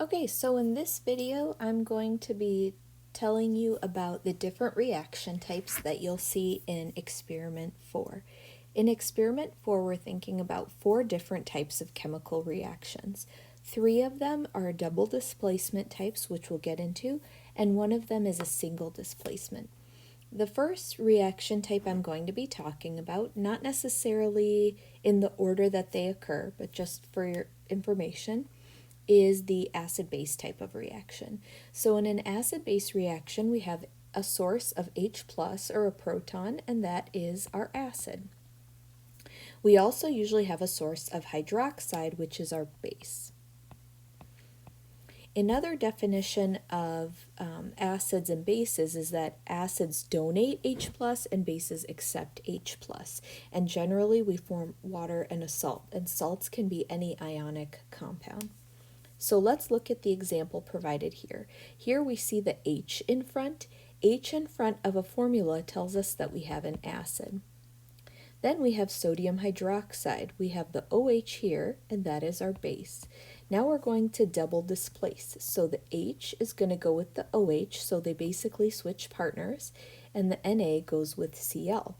Okay, so in this video, I'm going to be telling you about the different reaction types that you'll see in Experiment 4. In Experiment 4, we're thinking about 4 different types of chemical reactions. 3 of them are double displacement types, which we'll get into, and 1 of them is a single displacement. The first reaction type I'm going to be talking about, not necessarily in the order that they occur, but just for your information, is the acid-base type of reaction. So in an acid-base reaction, we have a source of H plus or a proton, and that is our acid. We also usually have a source of hydroxide, which is our base. Another definition of acids and bases is that acids donate H plus and bases accept H plus. And generally we form water and a salt, and salts can be any ionic compound. So let's look at the example provided here. Here we see the H in front. H in front of a formula tells us that we have an acid. Then we have sodium hydroxide. We have the OH here, and that is our base. Now we're going to double displace. So the H is going to go with the OH, so they basically switch partners, and the Na goes with Cl.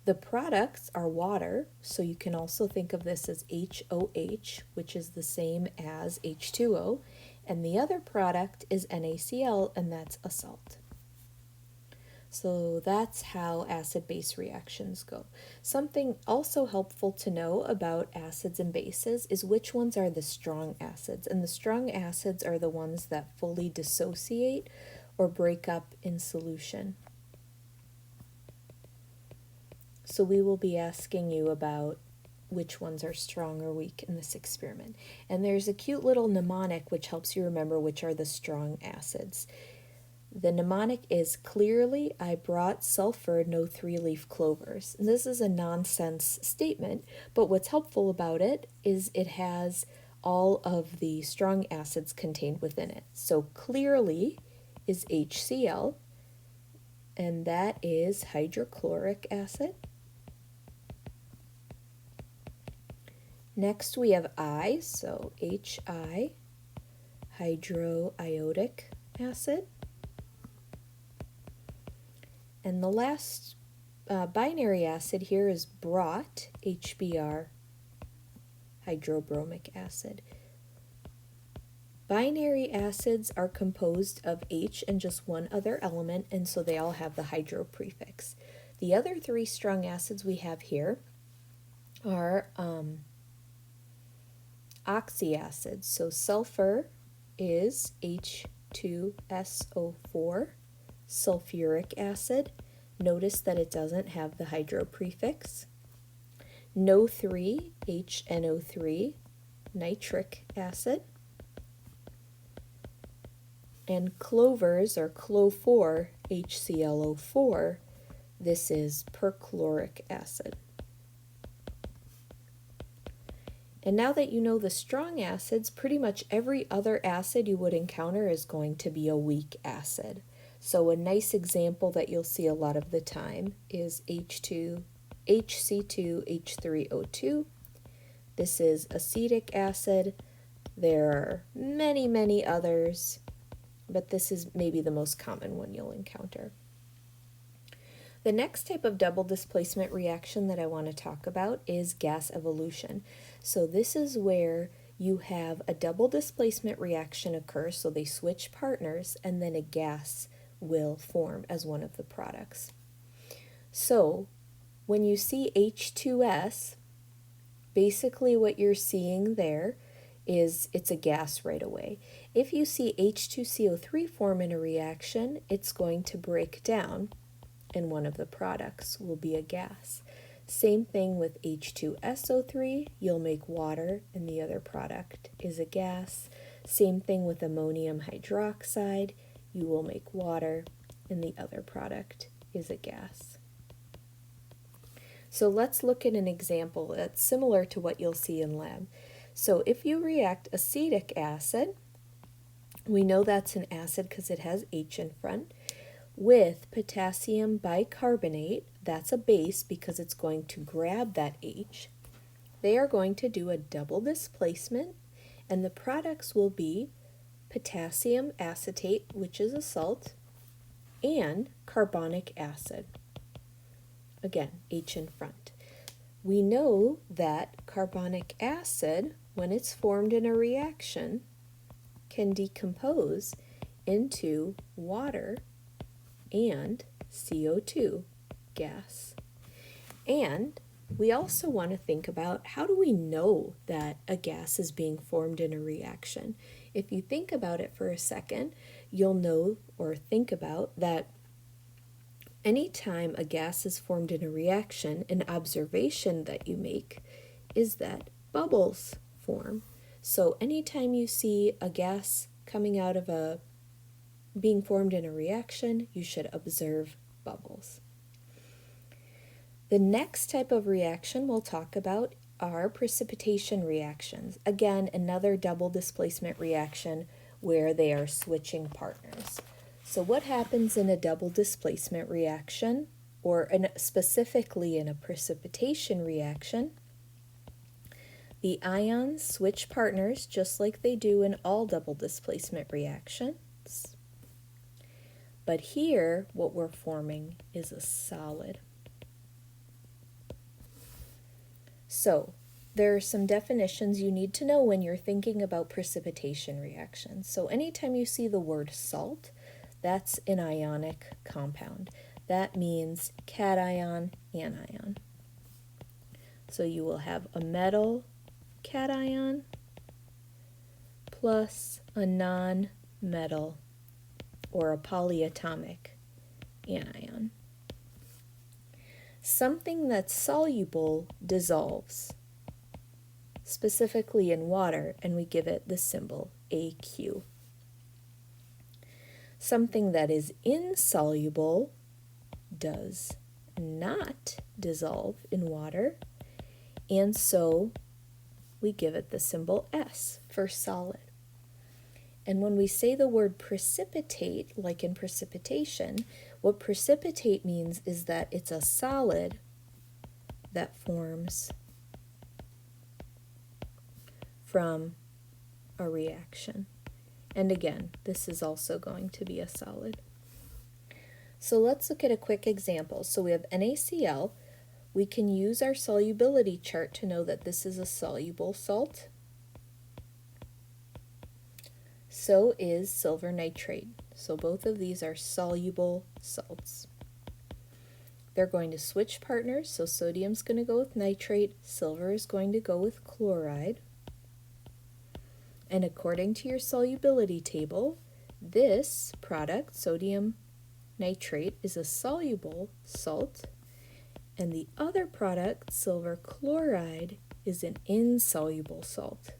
The products are water, so you can also think of this as HOH, which is the same as H2O, and the other product is NaCl, and that's a salt. So that's how acid-base reactions go. Something also helpful to know about acids and bases is which ones are the strong acids, and the strong acids are the ones that fully dissociate or break up in solution. So we will be asking you about which ones are strong or weak in this experiment. And there's a cute little mnemonic which helps you remember which are the strong acids. The mnemonic is clearly I brought sulfur, no 3-leaf clovers. And this is a nonsense statement, but what's helpful about it is it has all of the strong acids contained within it. So clearly is HCl, and that is hydrochloric acid. Next we have I, so HI, hydroiodic acid. And the last binary acid here is brought, HBr, hydrobromic acid. Binary acids are composed of H and just one other element, and so they all have the hydro prefix. The other 3 strong acids we have here are oxyacids. So sulfur is H2SO4, sulfuric acid. Notice that it doesn't have the hydro prefix. NO3, HNO3, nitric acid. And clovers, or Clo4, HClO4, this is perchloric acid. And now that you know the strong acids, pretty much every other acid you would encounter is going to be a weak acid. So a nice example that you'll see a lot of the time is HC2H3O2. This is acetic acid. There are many, many others, but this is maybe the most common one you'll encounter. The next type of double displacement reaction that I want to talk about is gas evolution. So this is where you have a double displacement reaction occur, so they switch partners, and then a gas will form as one of the products. So when you see H2S, basically what you're seeing there is it's a gas right away. If you see H2CO3 form in a reaction, it's going to break down, and one of the products will be a gas. Same thing with H2SO3, you'll make water, and the other product is a gas. Same thing with ammonium hydroxide, you will make water, and the other product is a gas. So let's look at an example that's similar to what you'll see in lab. So if you react acetic acid, we know that's an acid because it has H in front, with potassium bicarbonate, that's a base because it's going to grab that H. They are going to do a double displacement, And the products will be potassium acetate, which is a salt, and carbonic acid. Again, H in front. We know that carbonic acid, when it's formed in a reaction, can decompose into water and CO2 gas. And we also want to think about, how do we know that a gas is being formed in a reaction? If you think about it for a second, you'll know or think about that anytime a gas is formed in a reaction, an observation that you make is that bubbles form. So anytime you see a gas coming out of being formed in a reaction, you should observe bubbles. The next type of reaction we'll talk about are precipitation reactions. Again, another double displacement reaction where they are switching partners. So what happens in a double displacement reaction, or specifically in a precipitation reaction? The ions switch partners just like they do in all double displacement reactions. But here, what we're forming is a solid. So, there are some definitions you need to know when you're thinking about precipitation reactions. So anytime you see the word salt, that's an ionic compound. That means cation, anion. So you will have a metal cation plus a non-metal or a polyatomic anion. Something that's soluble dissolves, specifically in water, and we give it the symbol AQ. Something that is insoluble does not dissolve in water, and so we give it the symbol S for solid. And when we say the word precipitate, like in precipitation, what precipitate means is that it's a solid that forms from a reaction. And again, this is also going to be a solid. So let's look at a quick example. So we have NaCl. We can use our solubility chart to know that this is a soluble salt. So is silver nitrate. So both of these are soluble salts. They're going to switch partners, so sodium's going to go with nitrate, silver is going to go with chloride. And according to your solubility table, this product, sodium nitrate, is a soluble salt, and the other product, silver chloride, is an insoluble salt,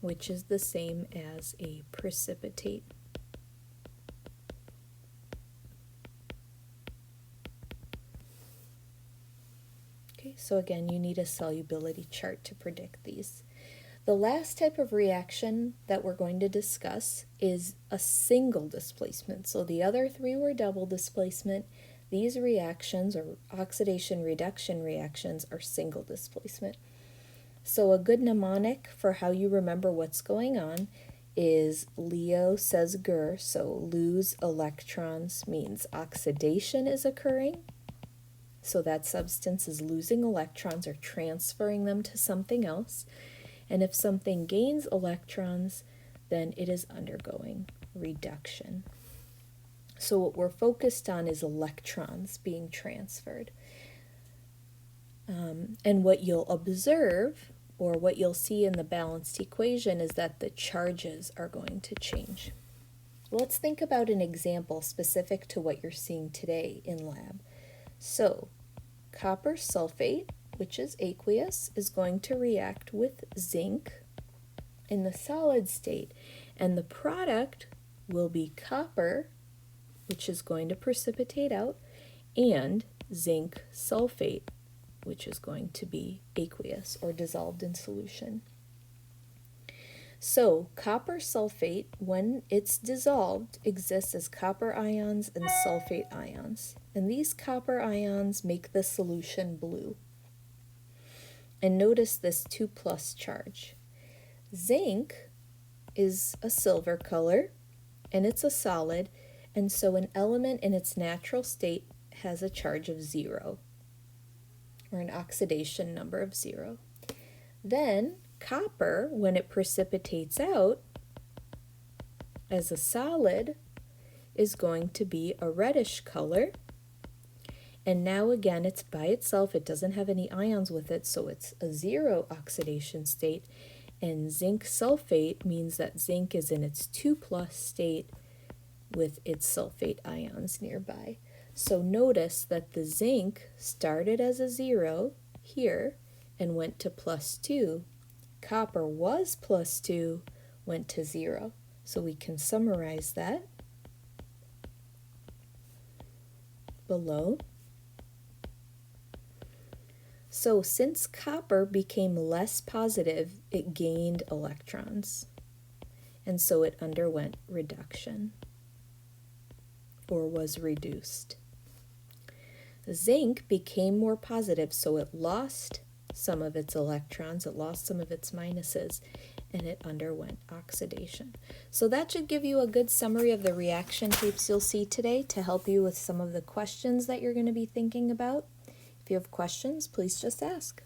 which is the same as a precipitate. Okay, so again, you need a solubility chart to predict these. The last type of reaction that we're going to discuss is a single displacement. So the other three were double displacement. These reactions, or oxidation reduction reactions, are single displacement. So a good mnemonic for how you remember what's going on is Leo says ger, so lose electrons means oxidation is occurring. So that substance is losing electrons or transferring them to something else. And if something gains electrons, then it is undergoing reduction. So what we're focused on is electrons being transferred. And what you'll observe, or what you'll see in the balanced equation, is that the charges are going to change. Let's think about an example specific to what you're seeing today in lab. So, copper sulfate, which is aqueous, is going to react with zinc in the solid state, and the product will be copper, which is going to precipitate out, and zinc sulfate, which is going to be aqueous or dissolved in solution. So copper sulfate, when it's dissolved, exists as copper ions and sulfate ions. And these copper ions make the solution blue. And notice this 2 plus charge. Zinc is a silver color, and it's a solid, and so an element in its natural state has a charge of 0, or an oxidation number of 0. Then copper, when it precipitates out as a solid, is going to be a reddish color. And now again, it's by itself, it doesn't have any ions with it, so it's a 0 oxidation state. And zinc sulfate means that zinc is in its 2 plus state with its sulfate ions nearby. So notice that the zinc started as a 0 here and went to +2. Copper was +2, went to 0. So we can summarize that below. So since copper became less positive, it gained electrons, and so it underwent reduction, or was reduced. Zinc became more positive, so it lost some of its electrons, it lost some of its minuses, and it underwent oxidation. So that should give you a good summary of the reaction tapes you'll see today to help you with some of the questions that you're going to be thinking about. If you have questions, please just ask.